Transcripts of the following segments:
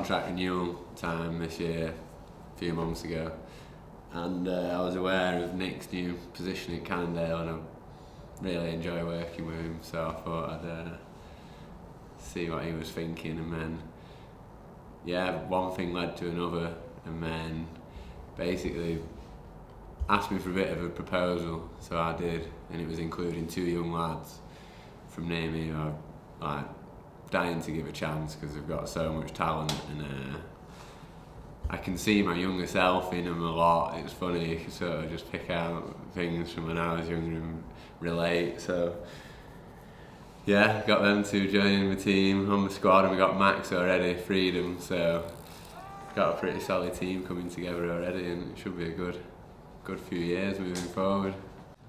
contract renewal time this year, a few months ago, and I was aware of Nick's new position at Cannondale, and I really enjoy working with him, so I thought I'd see what he was thinking, and then one thing led to another, and then basically asked me for a bit of a proposal, so I did, and it was including 2 young lads from near me who I'm like dying to give a chance because they've got so much talent, and I can see my younger self in them a lot. It's funny, you can sort of just pick out things from when I was younger and relate. So yeah, got them 2 joining the team on the squad, and we got Max already, Freedom, so got a pretty solid team coming together already, and it should be a good few years moving forward.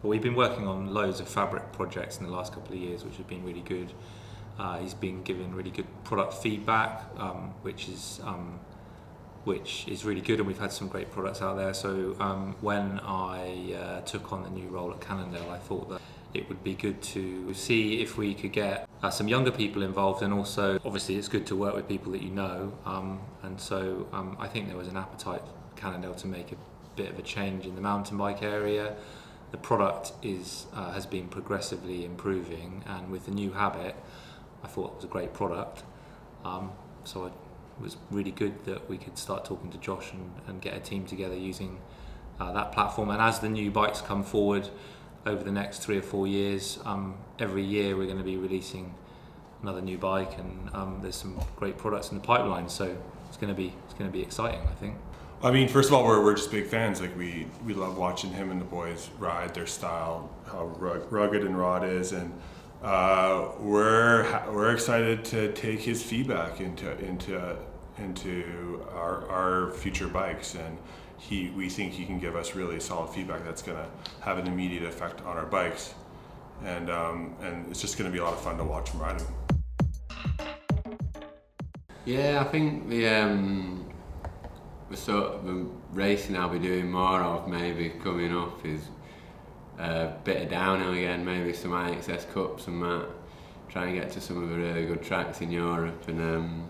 But we've been working on loads of fabric projects in the last couple of years, which have been really good. He's been giving really good product feedback, which is really good, and we've had some great products out there. So when I took on the new role at Cannondale, I thought that it would be good to see if we could get some younger people involved, and also obviously it's good to work with people that you know, and so I think there was an appetite for Cannondale to make a bit of a change in the mountain bike area. The product has been progressively improving, and with the new Habit, I thought it was a great product. So it was really good that we could start talking to Josh and get a team together using that platform. And as the new bikes come forward over the next 3 or 4 years, every year we're going to be releasing another new bike, and there's some great products in the pipeline. So it's going to be exciting, I think. I mean, first of all, we're just big fans. Like we love watching him and the boys ride, their style, how rugged and raw it is, and we're excited to take his feedback into our future bikes, and we think he can give us really solid feedback that's going to have an immediate effect on our bikes, and it's just going to be a lot of fun to watch him ride them. Yeah, I think the racing I'll be doing more of maybe coming up is a bit of downhill again, maybe some IXS Cups and that. Try and get to some of the really good tracks in Europe, and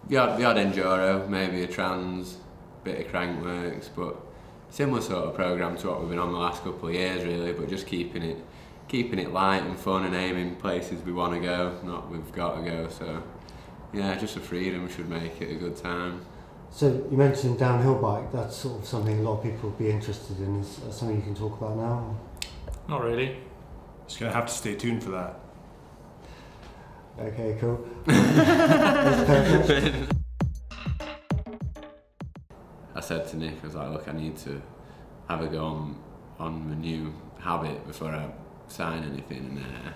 the odd enduro, maybe a trans, bit of crankworks, but similar sort of programme to what we've been on the last couple of years really, but just keeping it light and fun and aiming places we want to go, not we've got to go. So yeah, just the freedom should make it a good time. So you mentioned downhill bike, that's sort of something a lot of people would be interested in. Is that something you can talk about now? Not really. Just going to have to stay tuned for that. Okay, cool. That's perfect. I said to Nick, I was like, look, I need to have a go on the new Habit before I sign anything, and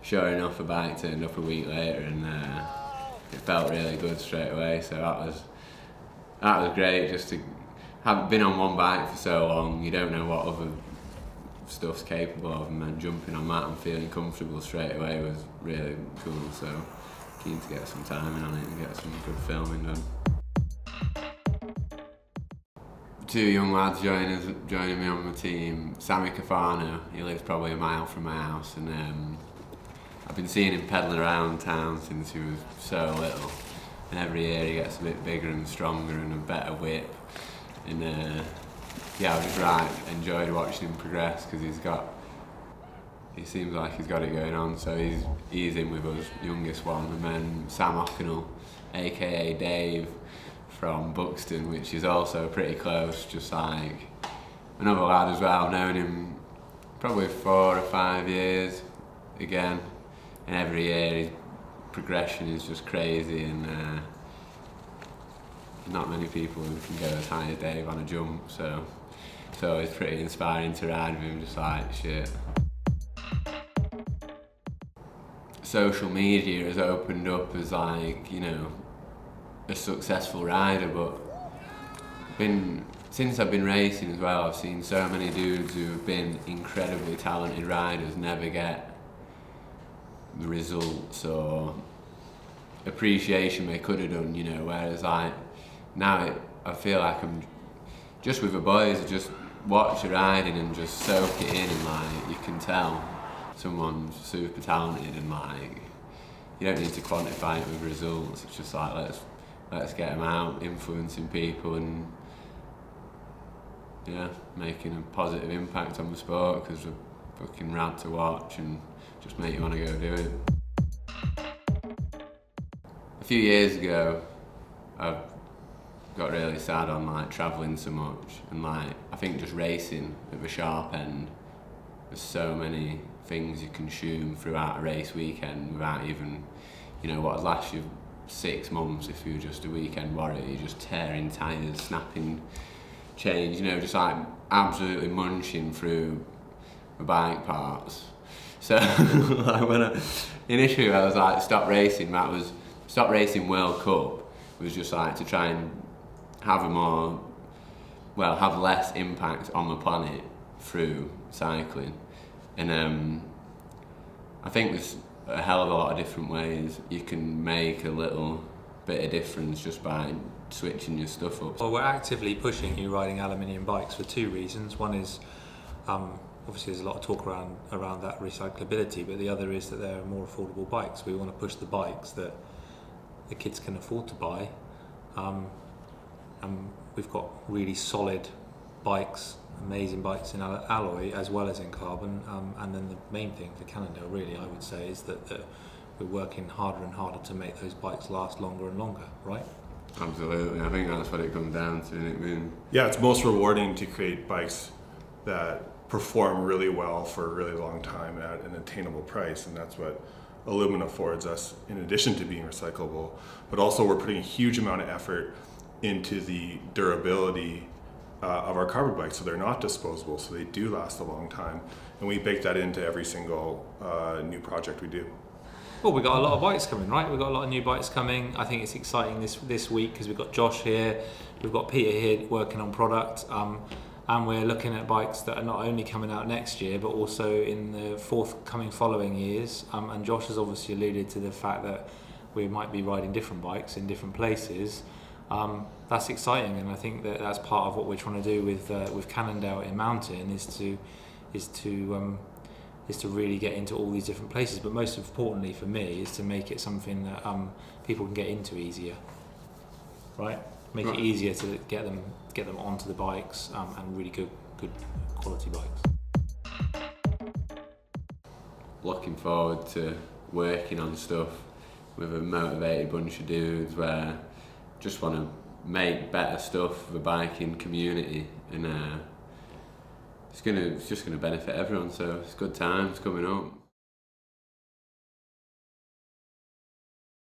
sure enough, a bike turned up a week later, and it felt really good straight away, so that was great, just to have been on one bike for so long. You don't know what other stuff's capable of, and then jumping on that and feeling comfortable straight away was really cool. So keen to get some timing on it and get some good filming done. 2 young lads joining me on the team. Sammy Cafano, he lives probably a mile from my house, and I've been seeing him pedalling around town since he was so little. And every year he gets a bit bigger and stronger and a better whip. And I just enjoyed watching him progress, because he seems like he's got it going on. So he's in with us, youngest one. And then Sam Ocknell, aka Dave, from Buxton, which is also pretty close, just like another lad as well. I've known him probably 4 or 5 years again, and every year his progression is just crazy, and not many people who can go as high as Dave on a jump, so it's pretty inspiring to ride with him, just like shit. Social media has opened up as like, you know, a successful rider, but since I've been racing as well, I've seen so many dudes who have been incredibly talented riders never get the results or appreciation they could have done, you know, whereas like now I feel like I'm just with the boys, just watch the riding and just soak it in, and like you can tell someone's super talented, and like you don't need to quantify it with results. It's just like, let's let's get them out, influencing people and making a positive impact on the sport, because they're fucking rad to watch and just make you want to go do it. A few years ago, I got really sad on like travelling so much, and like I think just racing at the sharp end, there's so many things you consume throughout a race weekend without even, what would last you 6 months if you were just a weekend warrior. You're just tearing tyres, snapping chains, just like absolutely munching through the bike parts. So like initially I was like, stop racing World Cup was just like to try and have have less impact on the planet through cycling. And I think there's a hell of a lot of different ways you can make a little bit of difference just by switching your stuff up. Well, we're actively pushing you riding aluminium bikes for 2 reasons. One is obviously there's a lot of talk around that recyclability, but the other is that they're more affordable bikes. We want to push the bikes that the kids can afford to buy, and we've got really solid bikes, amazing bikes in alloy as well as in carbon, and then the main thing for Cannondale really, I would say, is that we're working harder and harder to make those bikes last longer and longer, right? Absolutely, I think that's what it comes down to, isn't it? Yeah, it's most rewarding to create bikes that perform really well for a really long time at an attainable price, and that's what aluminum affords us, in addition to being recyclable. But also we're putting a huge amount of effort into the durability of our carbon bikes, so they're not disposable, so they do last a long time, and we bake that into every single new project we do. Well, we've got a lot of bikes coming, right? We've got a lot of new bikes coming. I think it's exciting this week because we've got Josh here, we've got Peter here working on product, and we're looking at bikes that are not only coming out next year, but also in the forthcoming following years. And Josh has obviously alluded to the fact that we might be riding different bikes in different places. That's exciting, and I think that that's part of what we're trying to do with Cannondale in mountain is to really get into all these different places. But most importantly for me is to make it something that people can get into easier, right? Make it easier to get them onto the bikes, and really good quality bikes. Looking forward to working on stuff with a motivated bunch of dudes where just want to make better stuff for the biking community, and it's just going to benefit everyone, so it's good times coming up.